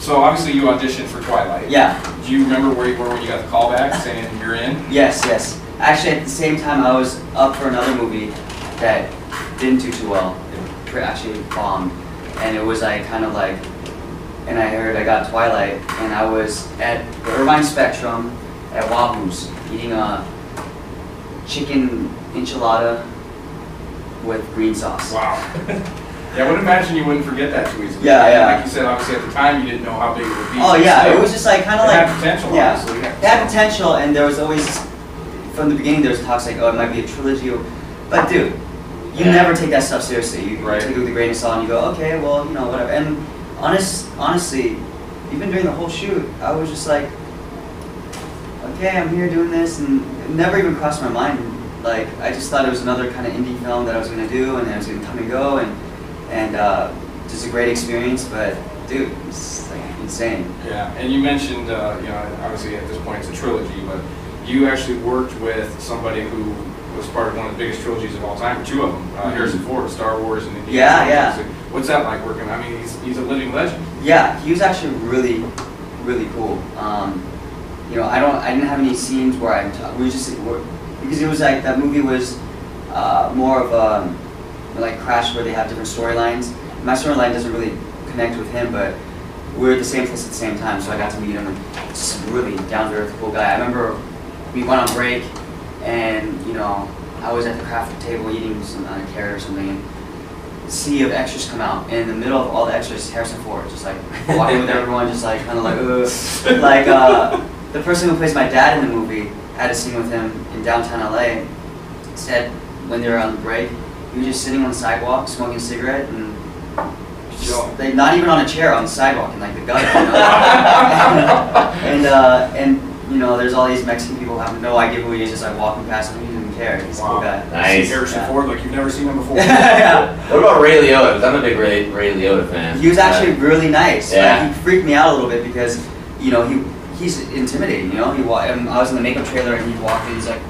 So obviously you auditioned for Twilight. Yeah. Do you remember where you were when you got the call back saying you're in? Yes, yes. Actually, at the same time, I was up for another movie that didn't do too well. It actually bombed, and it was like kind of like, and I heard I got Twilight, and I was at the Irvine Spectrum at Wahoo's eating a chicken enchilada with green sauce. Wow. Yeah, I would imagine you wouldn't forget that too easily. Yeah, yeah. Like you said, obviously at the time you didn't know how big it would be. Oh yeah, it was just like kind of like. It had potential, yeah, obviously. it had potential, and there was always, from the beginning, there was talks like, oh, it might be a trilogy. But dude, you never take that stuff seriously. You take it with a grain of salt, and you go, okay, well, you know, whatever. And honestly, even during the whole shoot, I was just like, okay, I'm here doing this, and it never even crossed my mind. Like, I just thought it was another kind of indie film that I was gonna do, and I was gonna come and go, and just a great experience. But dude, it's like insane. Yeah, and you mentioned, you know, obviously at this point it's a trilogy, but you actually worked with somebody who was part of one of the biggest trilogies of all time, or two of them, Harrison Ford, Star Wars, and Indiana Jones. Yeah. What's that like working? I mean, he's a living legend. Yeah, he was actually really cool. You know, I didn't have any scenes where because it was like that movie was more of a like Crash, where they have different storylines. My storyline doesn't really connect with him, but we were at the same place at the same time, so I got to meet him. And just a really down-to-earth, cool guy. I remember we went on break, and you know, I was at the craft table eating some carrot or something, and a sea of extras come out. And in the middle of all the extras, Harrison Ford, just like walking with everyone, just like kind of like, like the person who plays my dad in the movie had a scene with him in downtown LA. Said when they were on break, he was just sitting on the sidewalk smoking a cigarette and like not even on a chair, on the sidewalk in like the gutter, you know? and you know, there's all these Mexican people who have no idea who he is, just like walking past him. He didn't care. He's a cool guy. Nice. Harrison Ford, like you've never seen him before. Yeah. What about Ray Liotta? Because I'm a big Ray Liotta fan. He was actually really nice. Yeah. Like, he freaked me out a little bit because, you know, he's intimidating. You know, I was in the makeup trailer and he walked in. He's like.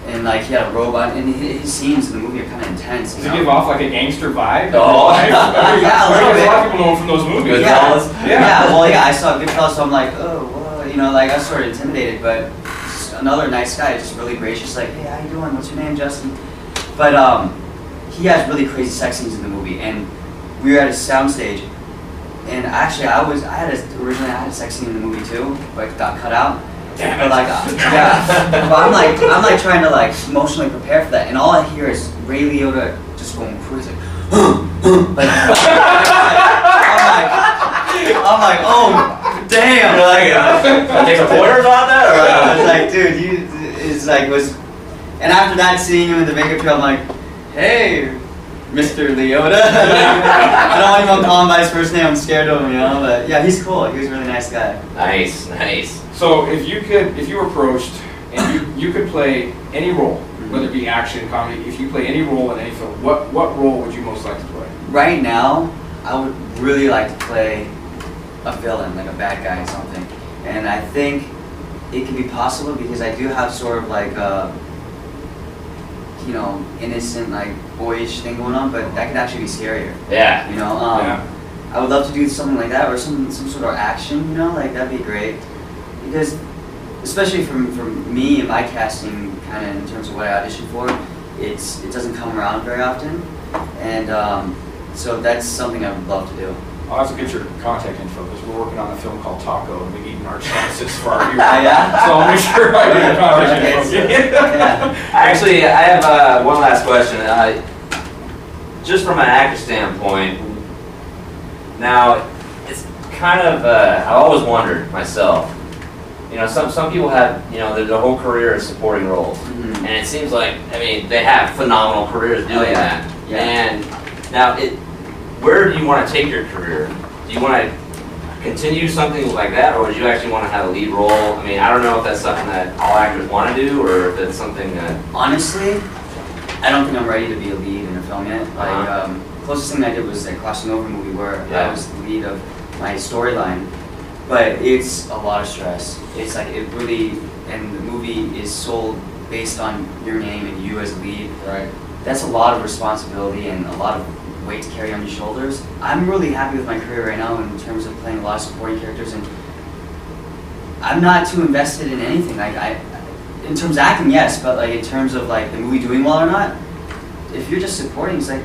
And like he had a robe on, and his scenes in the movie are kind of intense. Does it give off like a gangster vibe? Oh, yeah, a little bit. A lot of people know him from those movies. Yeah. Well, yeah, I saw Goodfellas, so I'm like, oh, well, you know, like I was sort of intimidated, but just another nice guy, just really gracious, like, hey, how you doing? What's your name, Justin? But he has really crazy sex scenes in the movie, and we were at a soundstage, and actually, originally I had a sex scene in the movie too, but it got cut out. But like, yeah, but I'm like trying to like emotionally prepare for that, and all I hear is Ray Liotta just going crazy. Like, I'm like, oh, damn. You're like, take some pointers on that, or I was like, dude, and after that, seeing him in the makeup trail, I'm like, hey, Mr. Liotta. I don't want to call him by his first name. I'm scared of him, you know. But yeah, he's cool. He was a really nice guy. Nice. So if you were approached and you could play any role, whether it be action, comedy, if you play any role in any film, what role would you most like to play? Right now, I would really like to play a villain, like a bad guy or something. And I think it can be possible because I do have sort of like a, you know, innocent, like boyish thing going on, but that could actually be scarier. Yeah. You know, I would love to do something like that, or some sort of action. You know, like that'd be great. Because, especially from me and my casting, kind of in terms of what I auditioned for, it doesn't come around very often, and so that's something I would love to do. I'll have to get your contact info because we're working on a film called Taco and we're eating our chances for our hero. Yeah? So I'll make sure I get your contact info. Actually, I have one last question. Just from an actor standpoint, now it's kind of I've always wondered myself. You know, some people have, you know, their whole career is supporting roles, and it seems like, I mean, they have phenomenal careers doing that. Yeah. And now, where do you want to take your career? Do you want to continue something like that, or do you actually want to have a lead role? I mean, I don't know if that's something that all actors want to do, or if it's something that... Honestly, I don't think I'm ready to be a lead in a film yet. Like, closest thing I did was a Crossing Over movie where I was the lead of my storyline. But it's a lot of stress. It's like it really, and the movie is sold based on your name and you as a lead. Right. That's a lot of responsibility and a lot of weight to carry on your shoulders. I'm really happy with my career right now in terms of playing a lot of supporting characters, and I'm not too invested in anything. Like in terms of acting, yes, but like in terms of like the movie doing well or not, if you're just supporting, it's like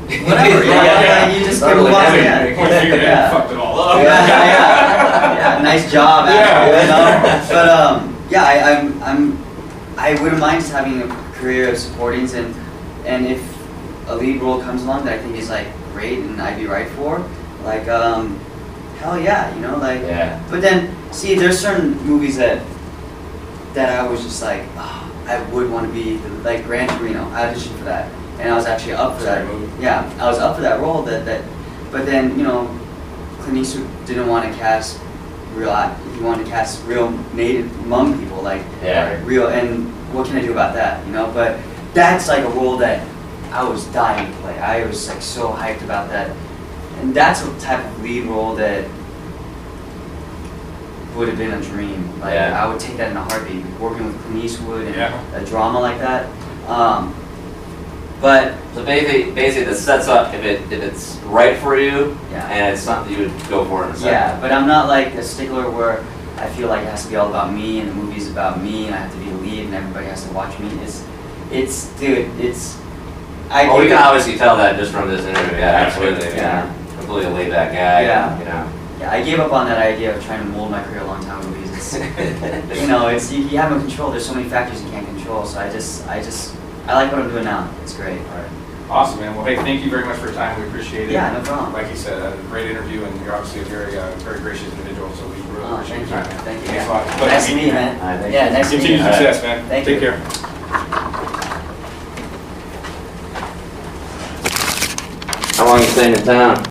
whatever. Like, you just Totally. give You yeah. fucked it all up. Yeah, nice job, actually, you know? But I wouldn't mind just having a career of supportings, and if a lead role comes along that I think is like great and I'd be right for, like hell yeah, you know, like. Yeah. But then, see, there's certain movies that I was just like, oh, I would want to be like Gran Torino. I auditioned for that, and I was actually up for that. Yeah, I was up for that role. But then, you know, Clint Eastwood didn't want to cast real. He wanted to cast real native Hmong people, like real. And what can I do about that, you know? But that's like a role that I was dying to play. I was like so hyped about that, and that's a type of lead role that would have been a dream. Like I would take that in a heartbeat. Working with Clint Eastwood and a drama like that. But so basically, this sets up if it's right for you, and it's something you would go for in a second. Yeah, but I'm not like a stickler where I feel like it has to be all about me, and the movie's about me, and I have to be the lead, and everybody has to watch me. Dude, it's. Well, we can obviously tell that just from this interview. Yeah, absolutely. Yeah. Completely laid back guy. Yeah. You know. Yeah, I gave up on that idea of trying to mold my career a long time ago because it's, you know, it's you have no control. There's so many factors you can't control. So I like what I'm doing now. It's great. All right. Awesome, man. Well, hey, thank you very much for your time. We appreciate it. Yeah, no problem. Like you said, a great interview, and you're obviously a very gracious individual. So we really appreciate your time, man. Thank you. Thanks a lot. Nice to meet you, man. Nice to meet you. Continued success, man. Thank Take you. care. How long you staying in town?